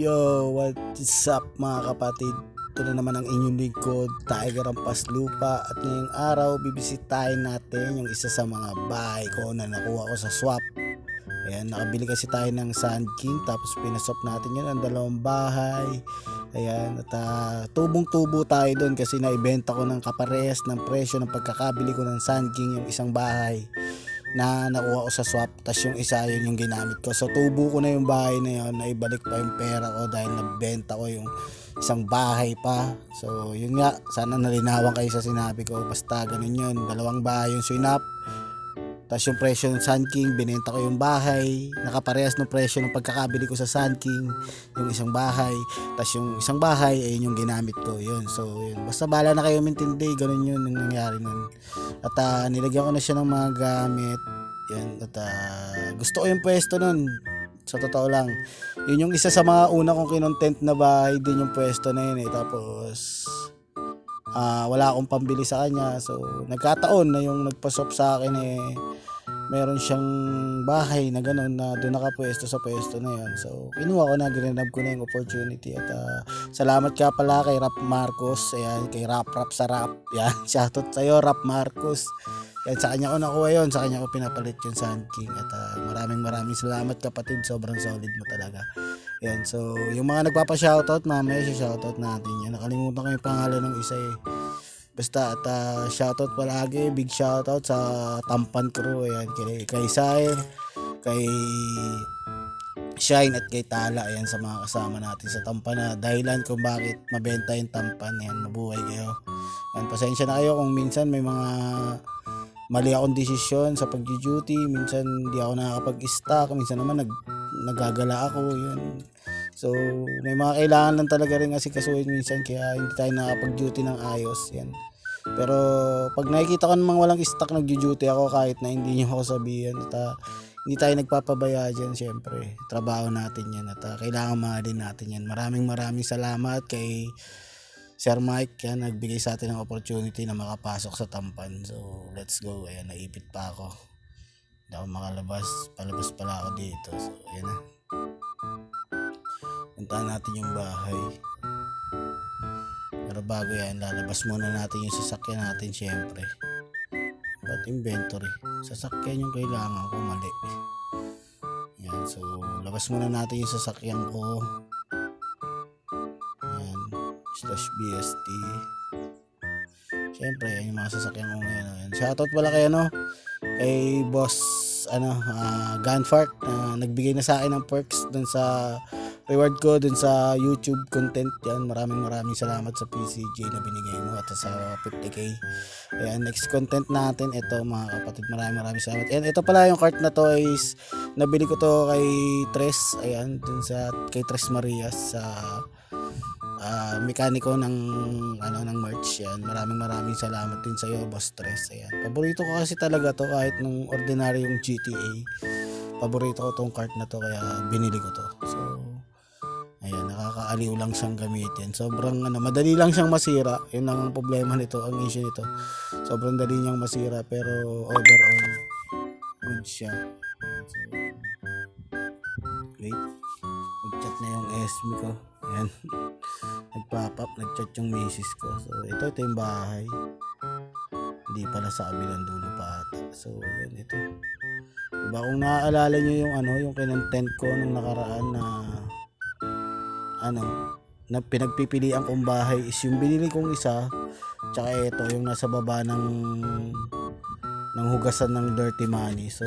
Yo, what's up mga kapatid? Ito na naman ang inyong lingkod, Tiger Rampas Lupa. At ngayong araw, bibisitahin natin yung isa sa mga bahay ko na nakuha ko sa swap. Ayan, nakabili kasi tayo ng Sand King, tapos pinaswap natin yun ang dalawang bahay. Ayan, at tubong-tubo tayo doon kasi naibenta ko ng kaparehas ng presyo ng pagkakabili ko ng Sand King yung isang bahay na nakuha ko sa swap, tas yung isa yun yung ginamit ko. So tubo ko na yung bahay na yun, naibalik pa yung pera ko dahil nabenta ko yung isang bahay pa. So yun nga, sana nalinawan kayo sa sinabi ko. Basta ganun yun, dalawang bahay yung swinap, tas yung presyo ng Sand King, binenta ko yung bahay, nakaparehas ng presyo ng pagkakabili ko sa Sand King yung isang bahay, tas yung isang bahay ayun yung ginamit ko. Yun, so yun, basta bala na kayo mintindi, ganun yun yung nangyari nun. At nilagyan ko na siya ng mga gamit. Yan, at gusto ko yung pwesto nun. Sa totoo lang, yun yung isa sa mga una kong kinontent na bahay din yung pwesto na yun eh. Tapos wala akong pambili sa kanya. So nagkataon na yung nagpasop sa akin eh, meron siyang bahay na gano'n na doon nakapwesto sa pwesto na yun. So kinuha ko na, ginanap ko na yung opportunity. At salamat ka pala kay Rap Marcos. Ayan, kay Rap sa Rap. Yan, shoutout sa'yo Rap Marcos. Yan, sa kanya ko nakuha yun, sa kanya ko pinapalit yung Sand King. At maraming salamat kapatid, sobrang solid mo talaga. Yan, so yung mga nagpapa-shoutout, mamaya si-shoutout natin yan. Nakalimutan ko yung pangalan ng isa eh. Basta at shoutout palagi, big shoutout sa Tampan Crew. Ayan, kay Sae, kay Shine at kay Tala. Ayan, sa mga kasama natin sa Tampan na dahilan kung bakit mabenta yung Tampan. Ayan, mabuhay kayo. Ayan, pasensya na kayo kung minsan may mga mali akong desisyon sa pag-duty, minsan hindi ako nakakapag-stock, minsan naman nagagala ako. Yun, so may mga kailangan lang talaga rin kasi kasuhin minsan, kaya hindi tayo nakapag-duty ng ayos. Yan, pero pag nakikita ko namang walang stock, nag-duty ako kahit na hindi nyo ako sabihan. At hindi tayo nagpapabaya dyan, syempre trabaho natin yan. At kailangan mahalin natin yan. Maraming salamat kay Sir Mike, yan, nagbigay sa atin ng opportunity na makapasok sa Tampan. So let's go. Ayan, naipit pa ako, hindi ako makalabas, palabas pala ako dito. So ayan na, puntahan natin yung bahay. Pero bago yan, lalabas muna natin yung sasakyan natin, syempre. Ba't inventory? Sasakyan yung kailangan ko, mali. Yan, so labas muna natin yung sasakyan ko. Yan, /BST. Syempre, yan yung mga sasakyan ko ngayon. Yan. Shoutout pala kay kay boss Gunfart, nagbigay na sa akin ng perks dun sa reward ko dun sa YouTube content. Yan, maraming salamat sa PCJ na binigay mo at sa 50k. Ayan, next content natin ito mga kapatid, maraming salamat. And ito pala yung cart na to is nabili ko to kay Tres. Ayan, dun sa kay Tres Marias sa mekaniko ng ng merch. Yan, maraming salamat din sa iyo, Boss Tres. Ayan, paborito ko kasi talaga to, kahit nung ordinary yung GTA, paborito ko tong cart na to, kaya binili ko to. So ayan, nakakaaliw lang siyang gamitin. Sobrang madali lang siyang masira. Yun lang ang problema nito, ang issue nito. Sobrang dali niyang masira, pero overall good siya. So, wait, nag-chat na yung SB ko. Ayan. Nag-pop-up, nag-chat yung misis ko. So ito yung bahay. Hindi pala, sa kabilang dulo pa ata. So yun, ito. Diba, kung naaalala nyo yung yung kinontent ko nung nakaraan na pinagpipilian kong bahay is yung binili kong isa, tsaka ito yung nasa baba ng hugasan ng dirty money. So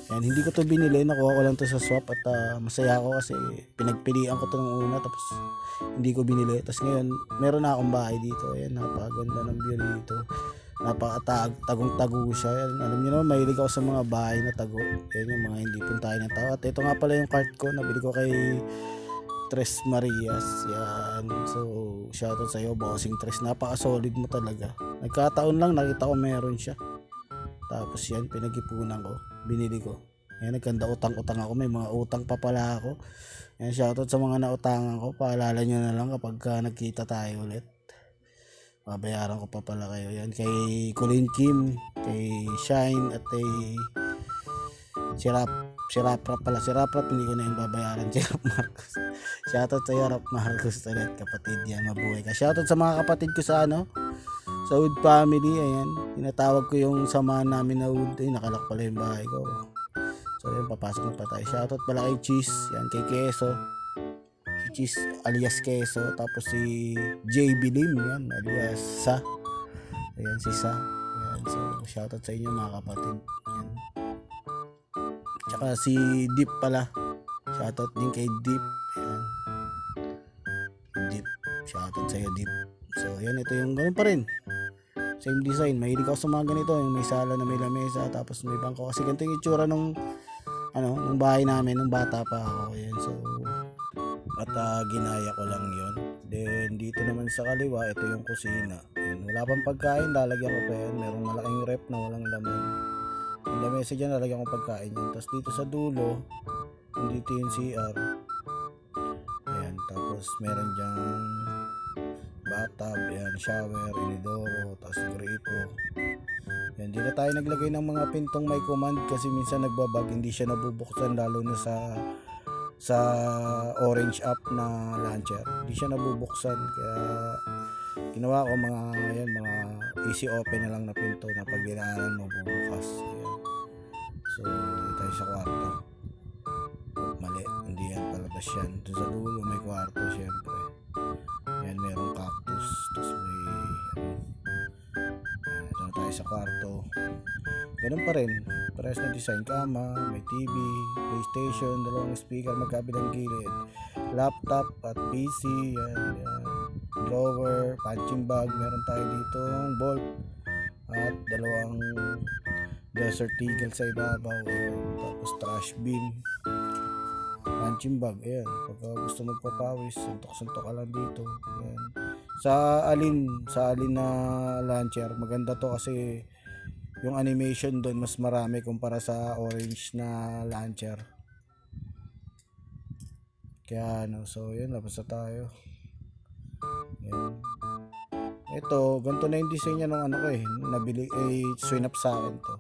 yan, hindi ko to binili, nakuha ko lang to sa swap. At masaya ako kasi pinagpilian ko to nung una, tapos hindi ko binili. Tapos ngayon meron na akong bahay dito. Ayan, napakaganda ng view dito, napakatagong-tago siya. Yan, alam niyo naman, mahilig ako sa mga bahay na tago. Yan yung mga hindi puntahan ng tao. At ito nga pala yung cart ko, nabili ko kay Tres Marias. Yan, so shoutout sa iyo, bossing Tres, napaka-solid mo talaga. Nagkataon lang nakita ko meron siya, tapos yan, pinag-ipunan ko, binili ko. Yan, nagkanda utang ako, may mga utang pa pala ako. Yan, shoutout sa mga nautangan ko, paalala nyo na lang kapag nagkita tayo ulit, babayaran ko pa pala kayo. Yan, kay Colin Kim, kay Shine, at kay Sirap. Si Rap pala, si Rap hindi ko na yun babayaran. Si Rap Marcos. Shoutout sa iyo, Rap Marcos ulit, kapatid yan, mabuhay ka. Shoutout sa mga kapatid ko sa sa Wood family, ayan. Tinatawag ko yung samahan namin na Wood. Ay, nakalak pala yung bahay ko. So yun, papasok na pa tayo. Shoutout pala kay Cheese, yan, kay Keso. Si Cheese alias Keso. Tapos si JB Lim, yan, alias Sa. Ayan, si Sa. Ayan, so shoutout sa inyo mga kapatid. Yan. Tsaka si Deep pala. Shoutout din kay Deep. Ayan. Deep. Shoutout sa iyo, Deep. So, yan, ito yung ganun pa rin. Same design. Mahilig ako sa mga ganito. Yung may sala na may lamesa. Tapos may bangko. Kasi ganito yung itsura nung bahay namin. Nung bata pa ako. Ayan. So, at ginaya ko lang yon. Then, dito naman sa kaliwa, ito yung kusina. Ayan. Wala pang pagkain. Lalagyan ko pa yan. Merong malaking rep na walang laman. Yung lamesa dyan, lalagyan ko pagkain yan. Tapos dito sa dulo, dito yung CR. Ayan. Tapos, meron dyan bathtub, yan, shower, inidoro, tapos gripo. Yan, di na tayo naglagay ng mga pintong may command kasi minsan nagbabag, hindi siya nabubuksan lalo na sa orange app na launcher. Hindi siya nabubuksan kaya ginawa ko mga easy open na lang na pinto na pag dinaanan mo bubukas. Ayan. So, dito tayo sa kwarto. Mali, hindi yan, palabas yan. Doon sa dulo may kwarto syempre. Yan, merong cactus. Tapos may doon tayo sa kwarto. Ganun pa rin. Parehas na design. Kama, may TV, PlayStation, dalawang speaker magkabilang gilid, laptop at PC. Yan. Drawer, punching bag. Meron tayo dito bolt at dalawang desert eagle sa ibabaw. Tapos trash bin, punching bag, ayan, pagka gusto magpapawis, suntok-suntok ka lang dito, ayan. Sa alin na launcher, maganda to kasi yung animation doon mas marami kumpara sa orange na launcher. Kaya so yun, labas na tayo. Ayan. Ito, ganito na yung design niya nung ko nabili, swinap sa akin to.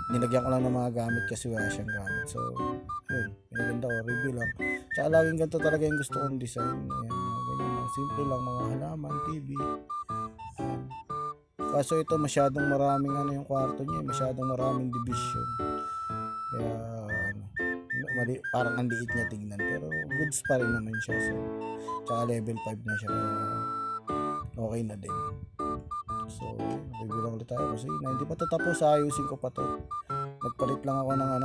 Nilagyan ko lang ng mga gamit kasi wala siyang gamit. So, yun, pinaganda ko, review lang. Tsaka laging ganito talaga yung gusto kong design. Ayan, mga ganyan lang, simple lang, mga halaman, TV. Ayan. Kaso ito, masyadong maraming yung kwarto niya, masyadong maraming division. Kaya, parang ang liit niya tignan, pero goods pa rin naman siya. So, tsaka level 5 na siya, kaya okay na din. So, review lang ulit tayo kasi hindi pa ito tapos, ayusin ko pa to. Nagpalit lang ako ng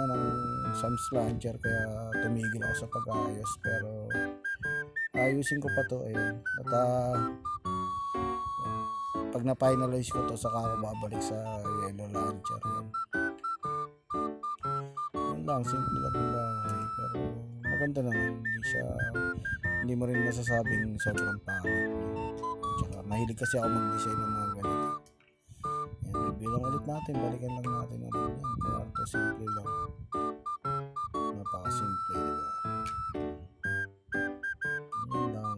Sam's launcher kaya tumigil ako sa pag-ayos, pero ayusin ko pa to. Ayun. At pag na-finalize ko to, saka ako babalik sa yellow launcher. Yun lang, simple lang yung bahay, pero maganda naman. Hindi mo rin masasabing sobrang pangit. Tsaka mahilig kasi ako mag-design ng mga ganito. Yan, review lang ulit natin, balikan lang natin ulit yan. Kaya ito simple lang, napaka-simple, diba? Yan lang.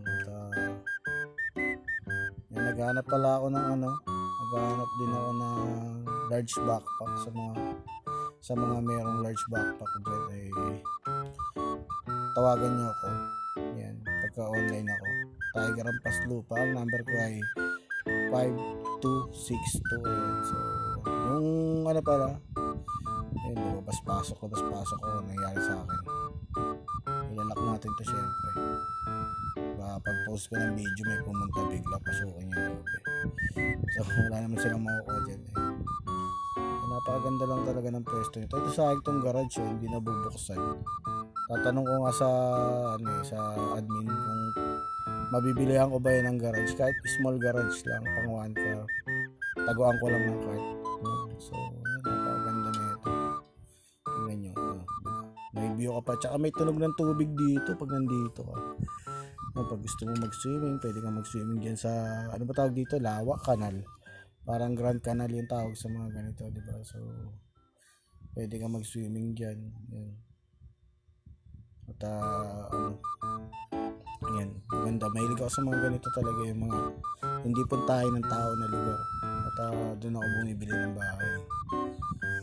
Yan, naghanap pala ako ng naghanap din ako ng large backpack sa mga merong large backpack dyan, tawagan nyo ako. Yan, pagka online ako, Tiger ang Paslupa, ang number ko ay 5262. Ayan. So, yung pala, ayun, pasok ko, nangyari sa akin. Ilalak natin to syempre. Pag post ko ng video, may pumunta bigla, pasukin yung loob. So, wala naman silang makukuha dyan. Napakaganda lang talaga ng pwesto nito. Ito sa akin tong garage, hindi nabubuksan. Tatanong ko nga sa admin kung mabibilihan ko ba yan ng garage, kahit small garage lang, pang 1 car, taguan ko lang ng cart. So yun, napakaganda na ito. Tingnan nyo, may view ka pa, tsaka may tunog ng tubig dito pag nandito ka. Pag gusto mo mag-swimming, pwede kang mag-swimming dyan sa, ano ba tawag dito, Lawak Canal, parang Grand Canal yung tawag sa mga ganito, diba? So pwede kang mag-swimming dyan. Yan. At yan, maganda. Mahilig ako sa mga ganito talaga, yung mga hindi puntahan ng tao na lugar. At doon ako bumibili ng bahay.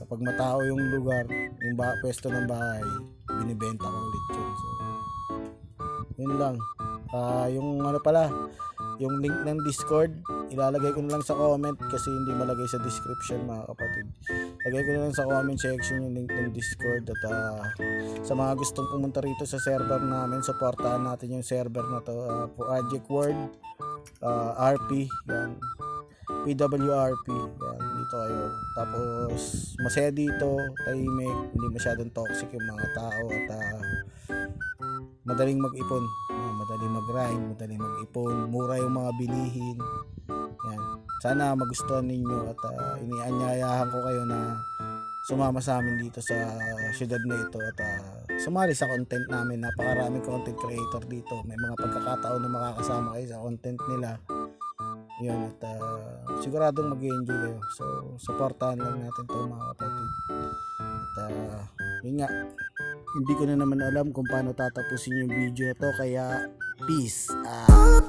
Kapag matao yung lugar, yung pwesto ng bahay, binibenta ko ulit yun. So, yun lang. Yung ano pala, yung link ng Discord, ilalagay ko na lang sa comment kasi hindi malagay sa description mga kapatid. Lagay ko na lang sa comment section yung link ng Discord. At sa mga gustong pumunta rito sa server namin, supportahan natin yung server na to, Project World RP, yan, PWRP, yan, dito kayo. Tapos masaya dito, tahimik, hindi masyadong toxic yung mga tao. At madaling mag-ipon, madaling mag-grind, madaling mag-ipon, mura yung mga bilihin. Yan. Sana magustuhan ninyo at inianyayahan ko kayo na sumama sa amin dito sa syudad na ito at sumali sa content namin. Napakaraming content creator dito. May mga pagkakataon na makakasama kayo sa content nila. Yun, at siguradong mag-enjoy kayo. So, supportahan lang natin to mga kapatid. At yun nga, hindi ko na naman alam kung paano tatapusin yung video na to, kaya peace out.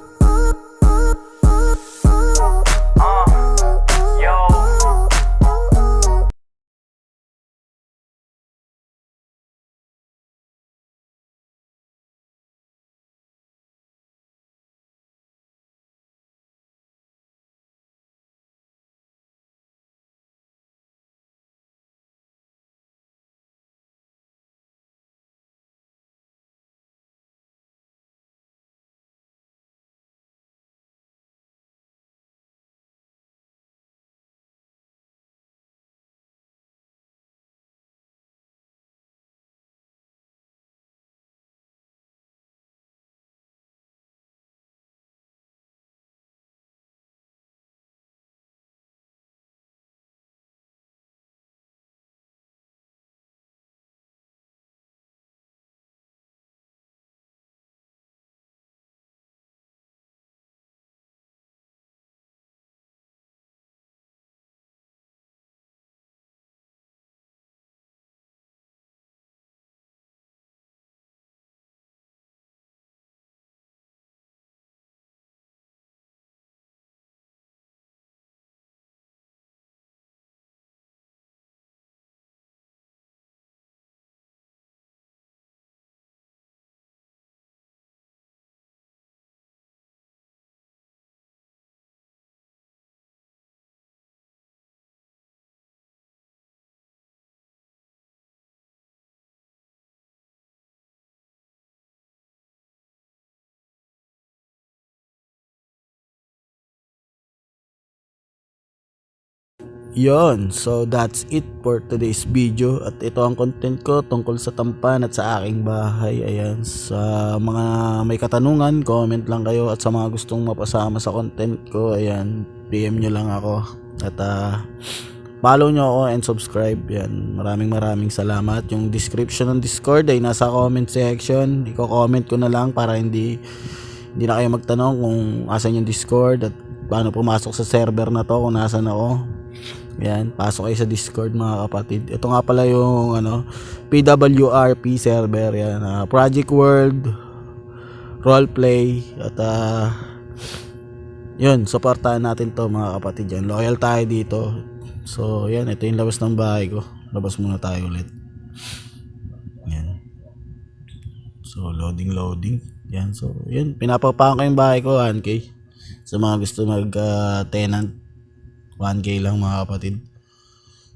Yon, so that's it for today's video. At ito ang content ko tungkol sa Tampan at sa aking bahay. Ayan, sa mga may katanungan, comment lang kayo. At sa mga gustong mapasama sa content ko, ayan, PM nyo lang ako. At follow nyo ako and subscribe. Yan, maraming salamat. Yung description ng Discord ay nasa comment section. Iko-comment ko na lang para hindi na kayo magtanong kung asan yung Discord at paano pumasok sa server na to, kung nasan ako. Yan, pasok kayo sa Discord mga kapatid. Ito nga pala yung PWRP server, yan, Project World Roleplay. At yun, supportahan natin to mga kapatid yan. Loyal tayo dito. So yan, ito yung labas ng bahay ko. Labas muna tayo ulit. Yan. So loading. Yan, so yan, pinapapakan ko yung bahay ko 1K. Sa mga gusto mag tenant, 1K lang mga kapatid.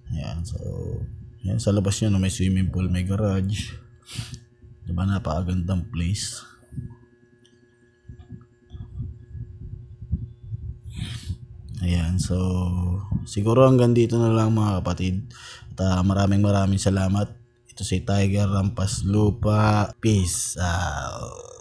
Ayan, so yan, sa labas nyo may swimming pool, may garage. Diba, napakagandang place. Ayan, so siguro hanggang dito na lang mga kapatid. At maraming salamat. Ito si Tiger Rampas Lupa. Peace out.